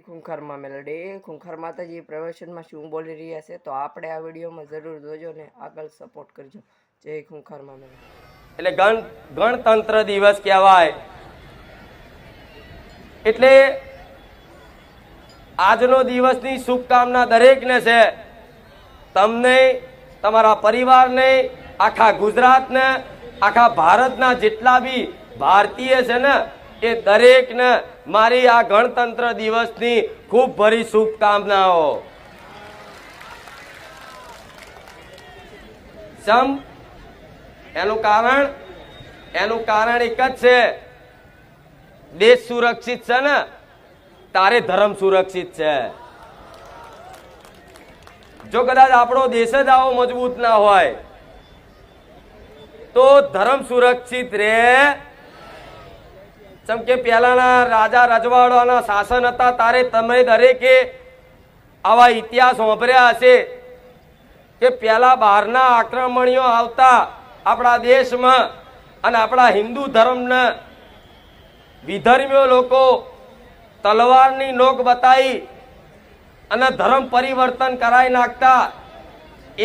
ખૂંખારમાં મેલડી ખૂંખાર માતાજી પ્રવચનમાં શું બોલી રહ્યા છે તો આપણે આ વિડીયોમાં જરૂર જોજો ને આગળ સપોર્ટ કરજો. જય ખૂંખારમાં મેલડી. એટલે ગણતંત્ર દિવસ કહેવાય. એટલે આજનો દિવસની શુભકામના દરેકને છે. તમને, તમારા પરિવારને, આખા ગુજરાતને, આખા ભારતના જેટલા બી ભારતીય છે ને એ દરેકને મારી આ ગણતંત્ર દિવસની ખૂબ ભરી શુભકામનાઓ. એનું કારણ એક જ છે, દેશ સુરક્ષિત છે ને તારે ધર્મ સુરક્ષિત છે. જો કદાચ આપણો દેશ જ આવો મજબૂત ના હોય તો ધર્મ સુરક્ષિત રહે. જેમ કે પહેલાના રાજા રજવાડાના શાસન હતા તારે તમે દરેકે આવા ઇતિહાસ સાંભળ્યા હશે કે પહેલા બહારના આક્રમણીઓ આવતા આપણા દેશમાં અને આપણા હિન્દુ ધર્મને વિધર્મીઓ લોકો તલવારની નોક બતાવી અને ધર્મ પરિવર્તન કરાવી નાખતા.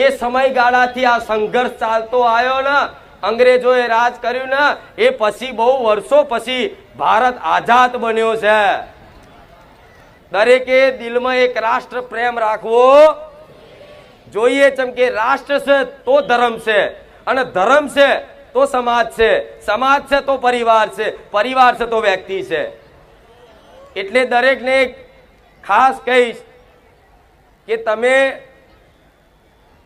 એ સમયગાળાથી આ સંઘર્ષ ચાલતો આવ્યો ને, અંગ્રેજોએ રાજ કર્યું ને, એ પછી બહુ વર્ષો પછી ભારત આઝાદ બન્યો છે. દરેકે દિલમાં એક રાષ્ટ્ર પ્રેમ રાખવો જોઈએ. જેમ કે રાષ્ટ્ર છે તો ધર્મ છે, અને ધર્મ છે તો સમાજ છે, સમાજ છે તો પરિવાર છે, પરિવાર છે તો વ્યક્તિ છે. એટલે દરેકને ખાસ કહીશ કે તમે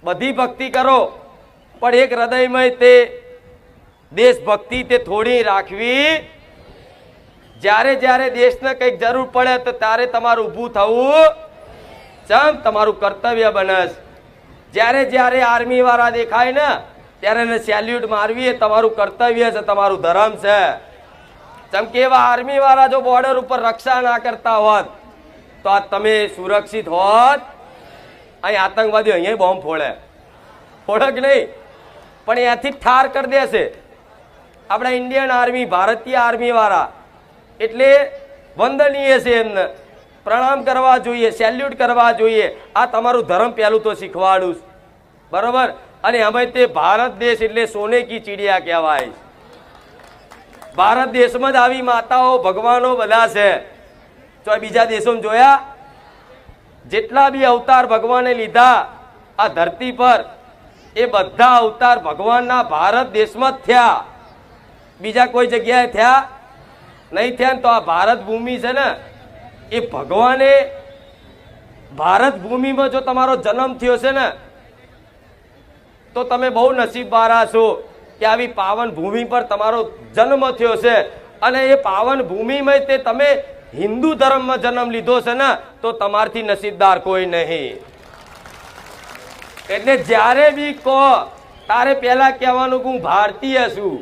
બધી ભક્તિ કરો પણ એક હૃદયમાં તે દેશભક્તિ તે થોડી રાખવી. જ્યારે જ્યારે દેશને કંઈક જરૂર પડે તો ત્યારે તમારું ઊભું થવું તમારું કર્તવ્ય બને. જ્યારે જ્યારે આર્મી વાળા દેખાય ને ત્યારે એને સેલ્યુટ મારવી એ તમારું કર્તવ્ય છે, તમારું ધર્મ છે. જેમ કે એવા આર્મી વાળા જો બોર્ડર ઉપર રક્ષા ના કરતા હોત તો આ તમે સુરક્ષિત હોત. અહીં આતંકવાદી અહીંયા બોમ્બ ફોડે કે નહીં, પણ ત્યાંથી ઠાર કરી દેશે આપણા ઇન્ડિયન આર્મી, ભારતીય આર્મી વાળા. એટલે વંદનીય છે, એમને પ્રણામ કરવા જોઈએ, સેલ્યુટ કરવા જોઈએ. આ તમારું ધર્મ પહેલું તો શીખવાડું, બરોબર. અને અમે તે ભારત દેશ એટલે સોને કી ચીડિયા કહેવાય. ભારત દેશમાં જ આવી માતાઓ ભગવાનો બધા છે. તો બીજા દેશોમાં જોયા જેટલા બી અવતાર ભગવાને લીધા આ ધરતી પર એ બધા અવતાર ભગવાનના ભારત દેશમાં જ થયા, બીજા કોઈ જગ્યાએ થયા નહીં થયા. તો આ ભારત ભૂમિ છે ને એ ભગવાને ભારત ભૂમિમાં જો તમારો જન્મ થયો છે ને તો તમે બહુ નસીબવાળા છો કે આવી પાવન ભૂમિ પર તમારો જન્મ થયો છે. અને એ પાવન ભૂમિમાં તે તમે હિન્દુ ધર્મમાં જન્મ લીધો છે ને તો તમારથી નસીબદાર કોઈ નહીં. એટલે જ્યારે બી કહો તારે પહેલા કહેવાનું કે હું ભારતીય છું,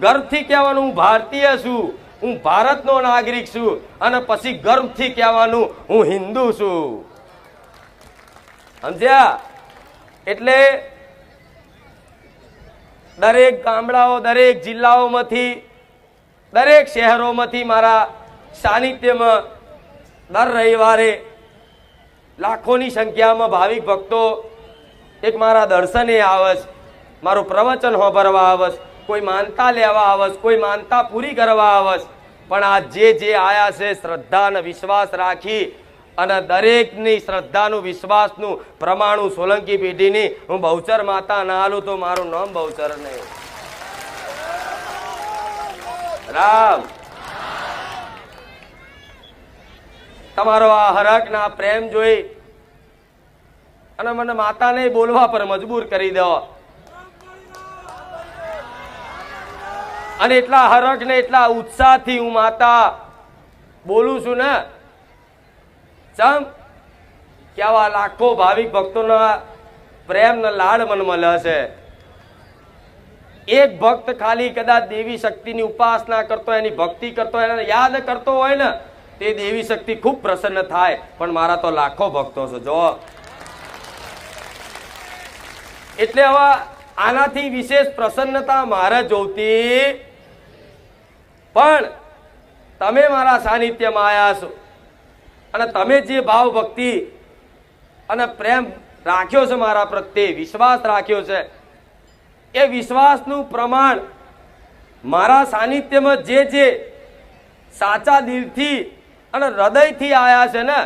ગર્વથી કહેવાનું હું ભારતીય છું, હું ભારતનો નાગરિક છું, અને પછી ગર્વથી કહેવાનું હું હિન્દુ છું. સમજ્યા? એટલે દરેક ગામડાઓ, દરેક જિલ્લાઓમાંથી, દરેક શહેરોમાંથી મારા સાનિધ્યમાં દર રવિવારે લાખોની સંખ્યામાં ભાવિક ભક્તો એક મારા દર્શને આવે, મારું પ્રવચન સાંભળવા આવે, કોઈ માનતા લેવા આવે, કોઈ માનતા પૂરી કરવા આવે. પણ આ જે આયા છે શ્રદ્ધા અને વિશ્વાસ રાખી, અને દરેકની શ્રદ્ધાનું વિશ્વાસનું પ્રમાણું સોલંકી પેઢીની હું બહુચર માતા ના હાલું તો મારું નામ બહુચર નહીં. રામ. તમારો આ હરખ ના પ્રેમ જોઈ અને મને માતાને બોલવા પર મજબૂર કરી દો. અને એટલા હરખ ને એટલા ઉત્સાહથી હું માતા બોલું છું ને, ચમ કે આવા લાખો ભાવિક ભક્તોના પ્રેમ ને લાડ મને મળે છે. એક ભક્ત ખાલી કદાચ દેવી શક્તિની ઉપાસના કરતો, એની ભક્તિ કરતો, એને યાદ કરતો હોય ને તે દેવી શક્તિ ખૂબ પ્રસન્ન થાય. પણ મારા તો લાખો ભક્તો છે જો. એટલે હવે આનાથી વિશેષ પ્રસન્નતા મારે જોતી, પણ તમે મારા સાનિધ્યમાં આવ્યા છો અને તમે જે ભાવ ભક્તિ અને પ્રેમ રાખ્યો છે મારા પ્રત્યે, વિશ્વાસ રાખ્યો છે, એ વિશ્વાસનું પ્રમાણ મારા સાનિધ્યમાં જે સાચા દિલથી અને હૃદયથી આયા છે ને,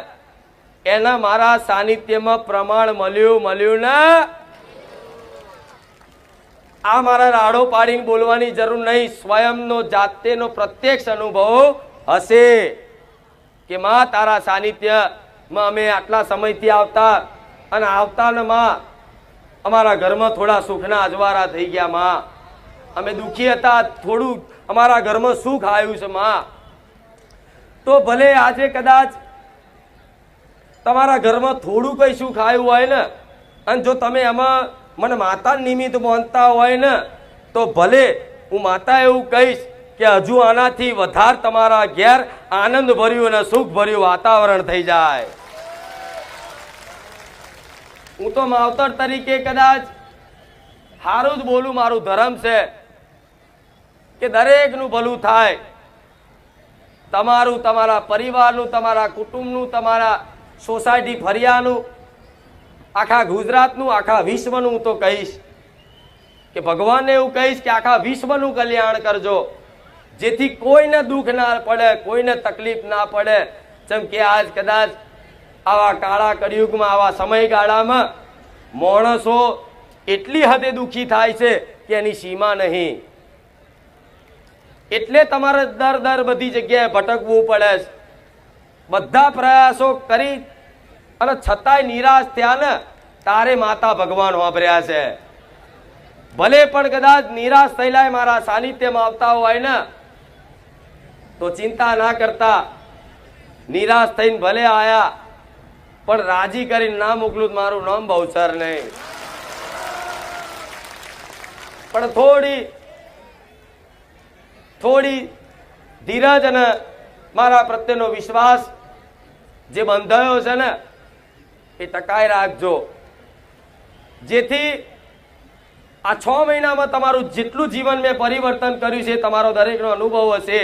એના મારા સાનિધ્યમાં પ્રમાણ મળ્યું ને. આ મારા રાડો પાડીને બોલવાની જરૂર નહીં. સ્વયંનો જાતેનો પ્રત્યક્ષ અનુભવ હશે કે માં તારા સાનિધ્યમાં અમે આટલા સમયથી આવતા, અને આવતામાં અમારા ઘરમાં થોડા સુખના અજવાળા થઈ ગયા. માં અમે દુઃખી હતા, થોડું અમારા ઘરમાં સુખ આવ્યું છે. માં તો ભલે આજે કદાચ તમારા ઘરમાં થોડું કઈ સુખ આવ્યું હોય ને, અને જો તમે એમાં મને માતા નિમિત્ત માનતા હોય ને, તો ભલે હું માતા એવું કહીશ કે હજુ આનાથી વધારે તમારા ઘેર આનંદ ભર્યું અને સુખ ભર્યું વાતાવરણ થઈ જાય. હું તો માવતર તરીકે કદાચ સારું જ બોલું, મારું ધર્મ છે કે દરેકનું ભલું થાય. તમારું, તમારા પરિવારનું, તમારા કુટુંબનું, તમારા સોસાયટી ફરિયાનું, આખા ગુજરાતનું, આખા વિશ્વનું. હું તો કહીશ કે ભગવાનને એવું કહીશ કે આખા વિશ્વનું કલ્યાણ કરજો, જેથી કોઈને દુઃખ ના પડે, કોઈને તકલીફ ના પડે. જેમ કે આજ કદાચ આવા કાળા કળિયુગમાં, આવા સમયગાળામાં માણસો એટલી હદે દુઃખી થાય છે કે એની સીમા નહીં. એટલે તમારે દર બધી જગ્યાએ ભટકવું પડે છે. બધા પ્રયાસો કરી અને છતાંય નિરાશ થયા ને, તારે માતા ભગવાન વાપર્યા છે. ભલે પણ કદાચ નિરાશ થયેલા મારા સાનિધ્યમાં આવતા હોય ને, તો ચિંતા ના કરતા. નિરાશ થઈને ભલે આયા, પણ રાજી કરીને ના મોકલું, મારું નામ બહુચર નહીં. પણ થોડી ધીરજ અને મારા પ્રત્યેનો વિશ્વાસ જે બંધાયો છે ને, એ ટકાઈ રાખજો, જેથી આ 6 મહિનામાં તમારું જેટલું જીવન મેં પરિવર્તન કર્યું છે, તમારો દરેકનો અનુભવ હશે.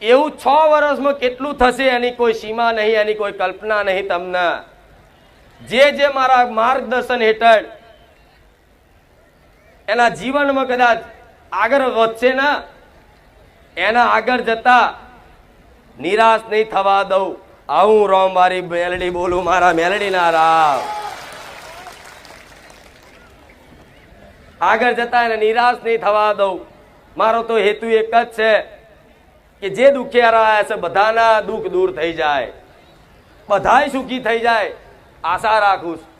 એવું 6 વર્ષમાં કેટલું થશે એની કોઈ સીમા નહીં, એની કોઈ કલ્પના નહીં તમને. જે મારા માર્ગદર્શન હેઠળ એના જીવનમાં કદાચ આગળ વધશે ને, એના આગળ જતા નિરાશ નહીં થવા દઉં. આવું રામ મારી મેલડી બોલું, મારા મેલડી ના રામ. આગળ જતા એને નિરાશ નહીં થવા દઉં. મારો તો હેતુ એક જ છે કે જે દુખિયારા આવ્યા છે બધાના દુઃખ દૂર થઈ જાય, બધાય સુખી થઈ જાય, આશા રાખું છું.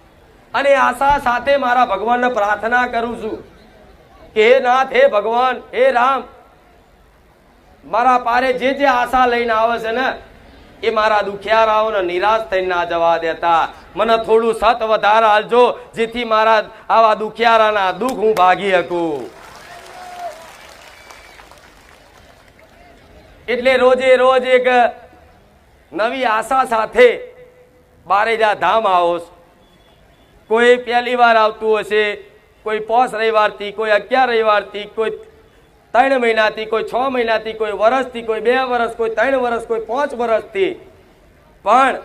અને આશા સાથે મારા ભગવાનને પ્રાર્થના કરું છું કે હે નાથ, હે ભગવાન, હે રામ, મારા પારે જે આશા લઈને આવે છે ને, એ મારા દુખિયારાઓને નિરાશ થઈને ના જવા દેતા. મને થોડું સત વધારે આલજો, જેથી મારા આવા દુખિયારાના દુઃખ હું ભાગી શકું. એટલે રોજે રોજ એક નવી આશા સાથે બારેજા ધામ આવો. કોઈ પહેલી વાર આવતું હશે, કોઈ 5 રવિવારથી, કોઈ 11 રવિવારથી, કોઈ 3 મહિનાથી, કોઈ 6 મહિનાથી, કોઈ વર્ષથી, કોઈ 2 વર્ષ, કોઈ 3 વર્ષ, કોઈ 5 વર્ષથી. પણ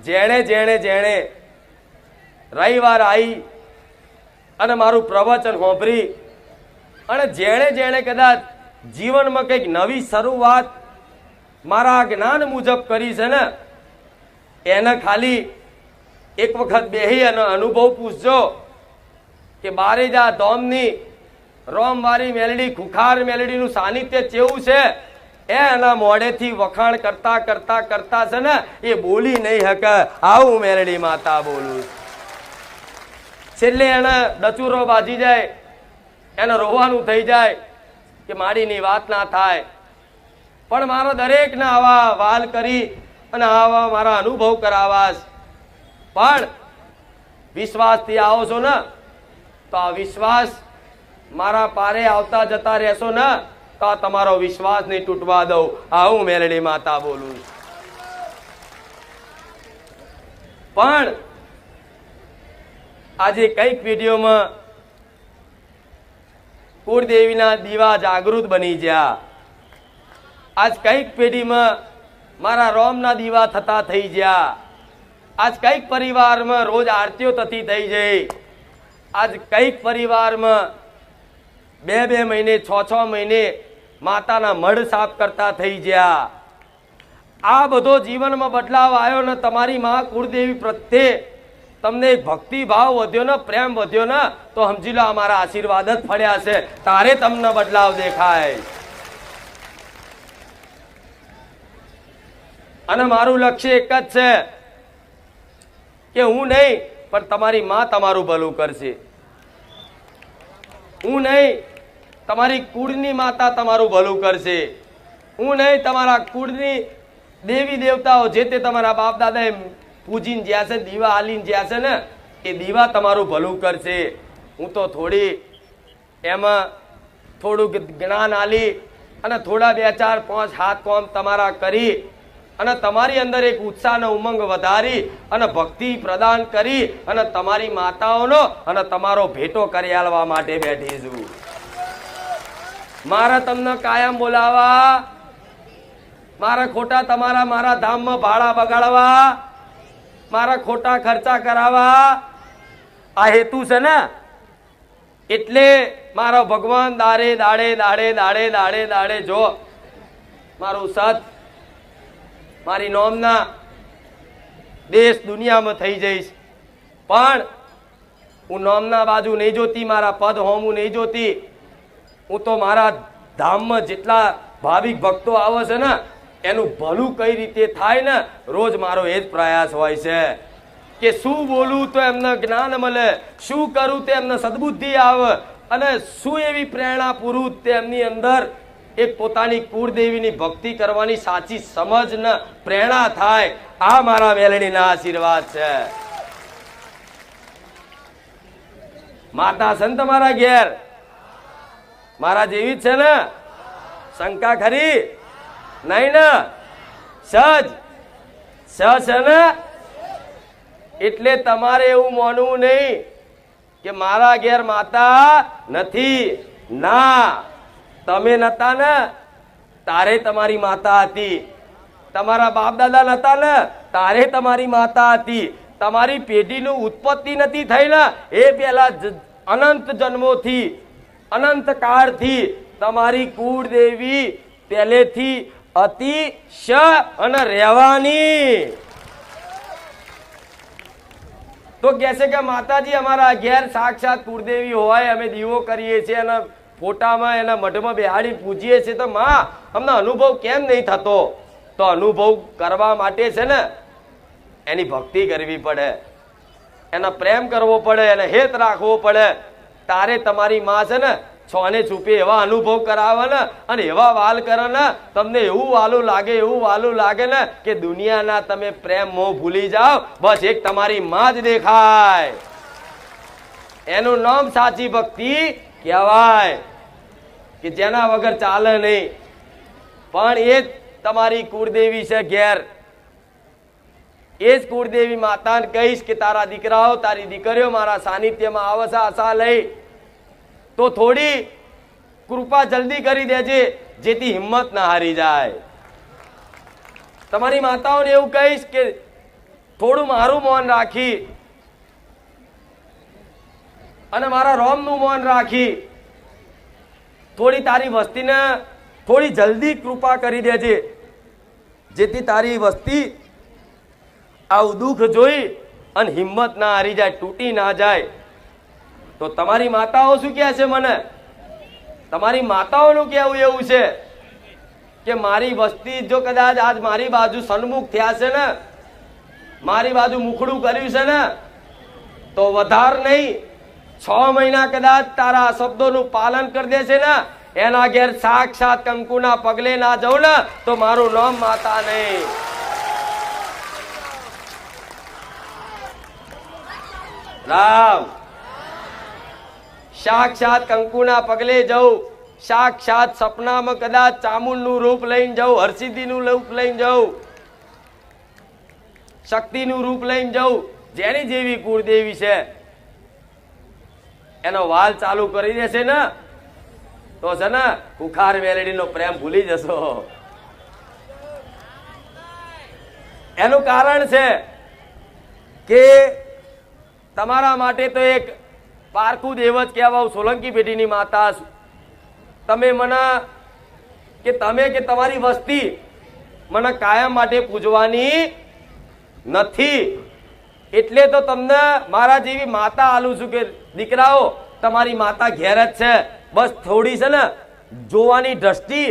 જેણે રવિવાર આવી અને મારું પ્રવચન સાંભળી, અને જેણે કદાચ જીવનમાં કંઈક નવી શરૂઆત મારા જ્ઞાન મુજબ કરી છે ને, એને ખાલી એક વખત બેહી અને અનુભવ પૂછજો કે બારેજા ધામની રોમવારી મેલડી, ખુખાર મેલડીનું સાનિધ્ય કેવું છે. એના મોઢેથી વખાણ કરતા છે ને, એ બોલી નહીં શકે. આવું મેલડી માતા બોલું. છેલ્લે એને ડચુરો બાજી જાય, એને રોવાનું થઈ જાય કે માડીની વાત ના થાય. પણ મારા દરેકને આવા વાલ કરી અને આવા મારા અનુભવ કરાવાસ. પણ વિશ્વાસથી આવો છો ને, તો આ વિશ્વાસ મારા પારે આવતા જતા રહેશો ને, તો આ તમારો વિશ્વાસ નહીં તૂટવા દઉં. આવું મેલડી માતા બોલું. પણ આજે કઈક વિડીયોમાં કુળદેવીના દીવા જાગૃત બની ગયા. આજ કઈક પેઢીમાં મારા રોમના દીવા થતા થઈ ગયા. આજ કઈક પરિવારમાં રોજ આરતીઓ થતી થઈ જઈ. આજ કઈક પરિવારમાં 2 મહિને 6 મહિને માતાના મઢ સાફ કરતા થઈ ગયા. આ બધો જીવનમાં બદલાવ આવ્યો ને તમારી માં કુળદેવી પ્રત્યે તમને એક ભક્તિ ભાવ વધ્યો ને, પ્રેમ વધ્યો ને, તો સમજી લો અમારા આશીર્વાદ જ ફળ્યા છે. તારે તમને બદલાવ દેખાય. અને મારું લક્ષ્ય એક જ છે કે હું નહીં પણ તમારી માં તમારું ભલું કરશે. હું નહીં, તમારી કુળની માતા તમારું ભલું કરશે. હું નહીં, તમારા કુળની દેવી દેવતાઓ જે તે તમારા બાપ દાદાએ પૂજીને જ્યાં છે, દીવા હાલીને જ્યાં છે ને, એ દીવા તમારું ભલું કરશે. હું તો થોડી એમાં થોડુંક જ્ઞાન આલી અને થોડા 2 4 5 7 કામ તમારા કરી અને તમારી અંદર એક ઉત્સાહ અને ઉમંગ વધારી અને ભક્તિ પ્રદાન કરી અને તમારી માતાઓનો અને તમારો ભેટો કરી આલવા માટે બેઠી છું. મારે તમને કાયમ બોલાવા, મારા ખોટા તમારા મારા ધામમાં ભાડા બગાડવા, મારા ખોટા ખર્ચા કરાવવા, આ હેતુ છે ને. એટલે મારો ભગવાન દાડે દાડે દાડે દાડે દાડે દાડે જો મારું સત મારી નોમના દેશ દુનિયામાં થઈ જઈશ, પણ હું નોમના બાજુ નહીં જોતી, મારા પદ હોમું નહીં જોતી. હું તો મારા ધામમાં જેટલા ભાવિક ભક્તો આવે છે ને એનું ભલું કઈ રીતે થાય ને, રોજ મારો એ જ પ્રયાસ હોય છે કે શું બોલું તો એમને જ્ઞાન મળે, શું કરું તો એમને સદબુદ્ધિ આવે અને શું એવી પ્રેરણા પૂરું તેમની અંદર એક પોતાની કુળદેવીની ભક્તિ કરવાની સાચી સમજ ને પ્રેરણા થાય. આ મારા મેલડીના આશીર્વાદ છે. માતા છે ને તમારા ઘેર, મારા જેવી જ છે ને? શંકા ખરી નહીં ને? સજ છે ને? એટલે તમારે એવું માનવું નહીં કે મારા ઘેર માતા નથી. ના, તમે નતા ને તારે તમારી માતા હતી, તમારા બાપ દાદા નતા ને તારે તમારી માતા હતી. તમારી પેઢીનું ઉત્પત્તિ નથી થઈ ને એ પેલા અનંત જન્મોથી અનંત કાળથી તમારી કુળદેવી પહેલેથી હતી અને રહેવાની. તો કહે છે કે માતાજી અમારા ઘેર સાક્ષાત કુળદેવી હોય, અમે દીવો કરીએ છીએ અને ફોટામાં એના મઢમાં બેહાડી પૂજીએ છીએ, તો માં અમને અનુભવ કેમ નહીં થતો? તો અનુભવ કરવા માટે છે ને એની ભક્તિ કરવી પડે, એનો પ્રેમ કરવો પડે, એને હેત રાખવો પડે. તારે તમારી માં છે ને છોને છુપે એવા અનુભવ કરાવે ને અને એવા વાલ કરે ને, તમને એવું વાલું લાગે ને કે દુનિયાના તમે પ્રેમ મોહ ભૂલી જાઓ, બસ એક તમારી માં જ દેખાય. એનું નામ સાચી ભક્તિ કહેવાય કે જેના વગર ચાલે નહીં. પણ એ જ તમારી કુળદેવી છે ઘેર. એ જ કુળદેવી માતાને કહીશ કે તારા દીકરાઓ તારી દીકરીઓ મારા સાનિધ્યમાં આવે છે આશા લઈ, તો થોડી કૃપા જલ્દી કરી દેજે જેથી હિંમત ના હારી જાય. તમારી માતાઓને એવું કહીશ કે થોડું મારું મૌન રાખી અને મારા રોમનું મૌન રાખી થોડી તારી વસ્તીને થોડી જલ્દી કૃપા કરી દેજે જેથી તારી વસ્તી આવું દુઃખ જોઈ અને હિંમત ના હારી જાય, તૂટી ના જાય. તો તમારી માતાઓ શું કહે છે મને? તમારી માતાઓનું કહેવું એવું છે કે મારી વસ્તી જો કદાચ આજ મારી બાજુ સન્મુખ થયા છે ને, મારી બાજુ મુખડું કર્યું છે ને, તો વધાર નહીં 6 મહિના કદાચ તારા શબ્દોનું પાલન કરી દેશે ને, એના ઘેર સાક્ષાત કંકુના પગલે ના જાઉં ને તો મારું નામ માતા નહીં. રામ સાક્ષાત કંકુના પગલે જાઉં, સાક્ષાત સપનામાં કદાચ ચામુંડનું રૂપ લઈને જાઉં, હરસિદ્ધિનું રૂપ લઈને જાઉં, શક્તિનું રૂપ લઈને જાઉં, જેની જેવી કુળદેવી છે એનો વાલ ચાલુ કરી દેશે ને તો છે ને કુખાર મેલડીનો પ્રેમ ભૂલી જશો. એનું કારણ છે કે તમારા માટે તો એક પારકું દેવ જ કહેવાય. સોલંકી પેઢીની માતા છું. તમે મને કે તમે કે તમારી વસ્તી મને કાયમ માટે પૂજવાની નથી, એટલે તો તમને મારા જેવી માતા આલું છું કે દીકરાઓ તમારી માતા ઘેર જ છે, બસ થોડી છે ને જોવાની દ્રષ્ટિ